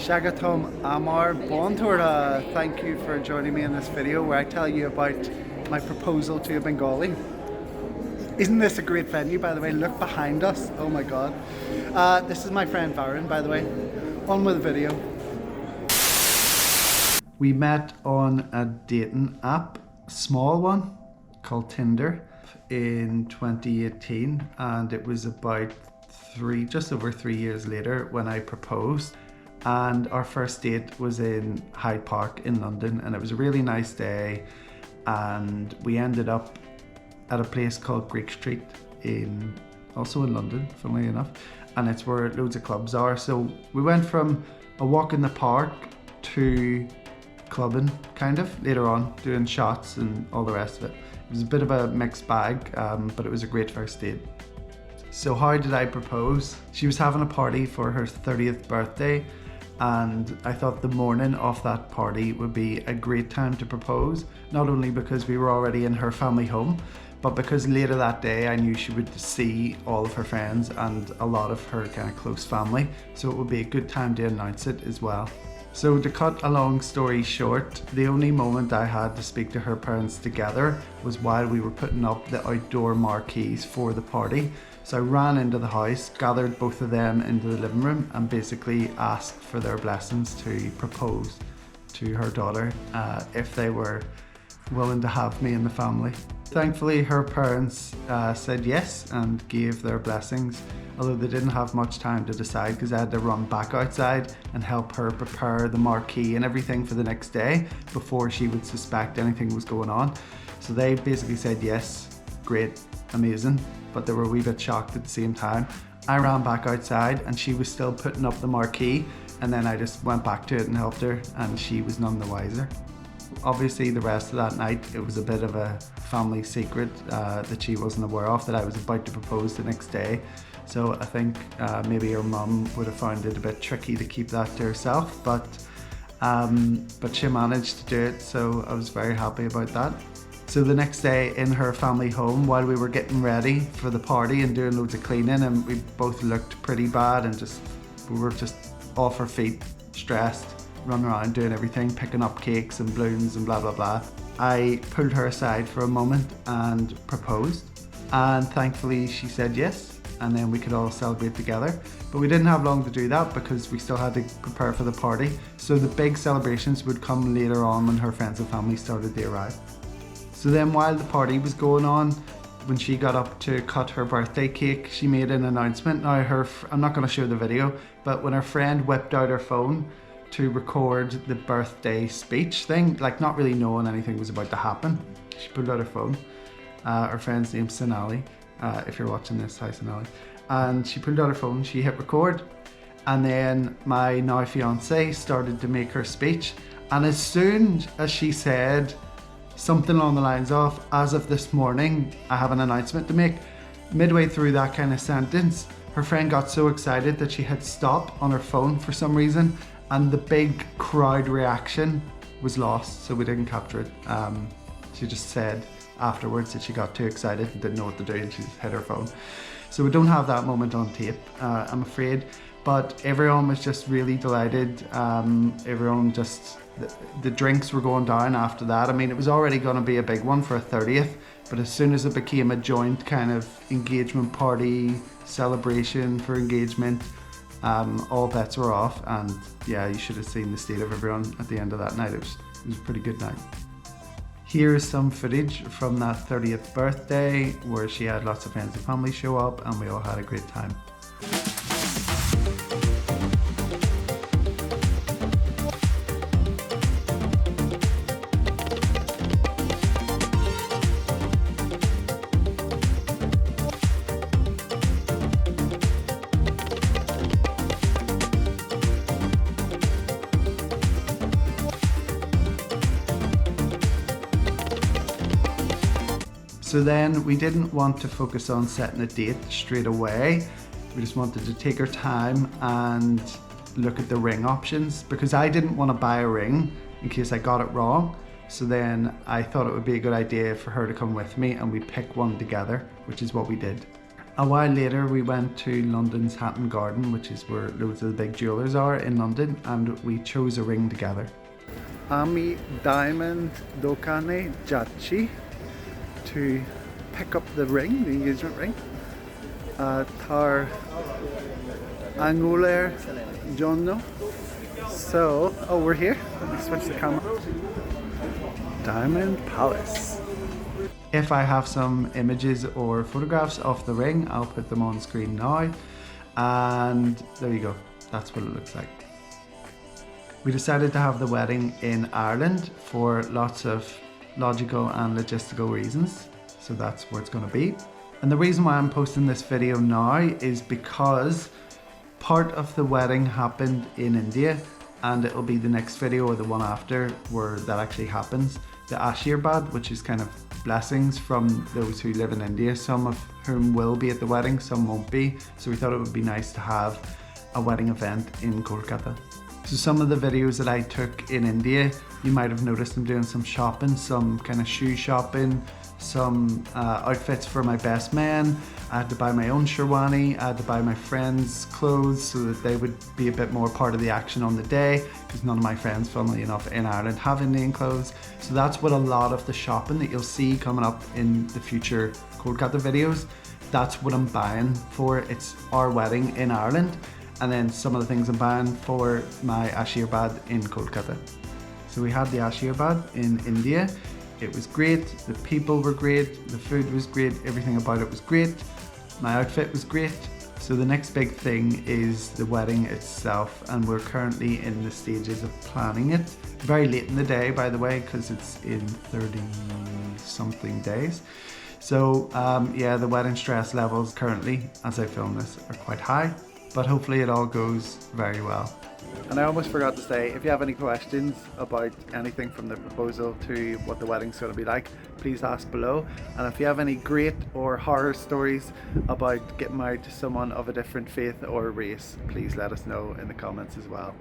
Shagatom Amar Bontora. Thank you for joining me in this video where I tell you about my proposal to a Bengali. Isn't this a great venue, by the way? Look behind us. Oh my god. This is my friend Varun, by the way. On with the video. We met on a dating app, small one, called Tinder in 2018, and it was about just over 3 years later when I proposed. And our first date was in Hyde Park in London, and it was a really nice day, and we ended up at a place called Greek Street also in London, funnily enough, and it's where loads of clubs are. So we went from a walk in the park to clubbing kind of later on, doing shots and all the rest of it. It was a bit of a mixed bag, but it was a great first date. So how did I propose? She was having a party for her 30th birthday, and I thought the morning of that party would be a great time to propose, not only because we were already in her family home, but because later that day I knew she would see all of her friends and a lot of her kind of close family, so it would be a good time to announce it as well. So to cut a long story short, the only moment I had to speak to her parents together was while we were putting up the outdoor marquees for the party. So I ran into the house, gathered both of them into the living room, and basically asked for their blessings to propose to her daughter if they were willing to have me in the family. Thankfully, her parents said yes and gave their blessings, although they didn't have much time to decide because I had to run back outside and help her prepare the marquee and everything for the next day before she would suspect anything was going on. So they basically said yes, great, amazing, but they were a wee bit shocked at the same time. I ran back outside and she was still putting up the marquee, and then I just went back to it and helped her, and she was none the wiser. Obviously the rest of that night it was a bit of a family secret that she wasn't aware of, that I was about to propose the next day. So I think maybe her mum would have found it a bit tricky to keep that to herself, but she managed to do it, so I was very happy about that. So the next day in her family home, while we were getting ready for the party and doing loads of cleaning, and we both looked pretty bad and we were just off our feet, stressed, running around doing everything, picking up cakes and balloons and blah blah blah, I pulled her aside for a moment and proposed, and thankfully she said yes, and then we could all celebrate together. But we didn't have long to do that because we still had to prepare for the party, so the big celebrations would come later on when her friends and family started to arrive. So then while the party was going on, when she got up to cut her birthday cake, she made an announcement. Now I'm not going to show the video, but when her friend whipped out her phone to record the birthday speech thing, like not really knowing anything was about to happen, she pulled out her phone. Her friend's name's Sonali, if you're watching this, hi Sonali. And she pulled out her phone, she hit record, and then my now fiancée started to make her speech. And as soon as she said something along the lines of, as of this morning, I have an announcement to make, midway through that kind of sentence, her friend got so excited that she hit stop on her phone for some reason, and the big crowd reaction was lost, so we didn't capture it. She just said afterwards that she got too excited and didn't know what to do, and she just hit her phone. So we don't have that moment on tape, I'm afraid, but everyone was just really delighted. The drinks were going down after that. I mean, it was already going to be a big one for a 30th, but as soon as it became a joint kind of engagement party, celebration for engagement, all bets were off. And yeah, you should have seen the state of everyone at the end of that night. It was a pretty good night. Here's some footage from that 30th birthday where she had lots of friends and family show up, and we all had a great time. So then we didn't want to focus on setting a date straight away. We just wanted to take our time and look at the ring options, because I didn't want to buy a ring in case I got it wrong. So then I thought it would be a good idea for her to come with me and we pick one together, which is what we did. A while later we went to London's Hatton Garden, which is where loads of the big jewellers are in London, and we chose a ring together. Ami Diamond Dokane Jachi to pick up the ring, the engagement ring. Tar Angular Jono. So, oh, we're here. Let me switch the camera. Diamond Palace. If I have some images or photographs of the ring, I'll put them on screen now. And there you go. That's what it looks like. We decided to have the wedding in Ireland for lots of logical and logistical reasons. So that's where it's going to be. And the reason why I'm posting this video now is because part of the wedding happened in India, and it'll be the next video or the one after where that actually happens. The Ashirvad, which is kind of blessings from those who live in India, some of whom will be at the wedding, some won't be. So we thought it would be nice to have a wedding event in Kolkata. So some of the videos that I took in India, you might have noticed I'm doing some shopping, some kind of shoe shopping, some outfits for my best man. I had to buy my own sherwani, I had to buy my friends' clothes so that they would be a bit more part of the action on the day, because none of my friends, funnily enough, in Ireland have Indian clothes. So that's what a lot of the shopping that you'll see coming up in the future Kolkata videos, that's what I'm buying for. It's our wedding in Ireland, and then some of the things I'm buying for my Ashirvad in Kolkata. So we had the Ashirvad in India. It was great, the people were great, the food was great, everything about it was great, my outfit was great. So the next big thing is the wedding itself, and we're currently in the stages of planning it. Very late in the day, by the way, because it's in 30 something days. So yeah, the wedding stress levels currently, as I film this, are quite high, but hopefully it all goes very well. And I almost forgot to say, if you have any questions about anything from the proposal to what the wedding's going to be like, please ask below. And if you have any great or horror stories about getting married to someone of a different faith or race, please let us know in the comments as well.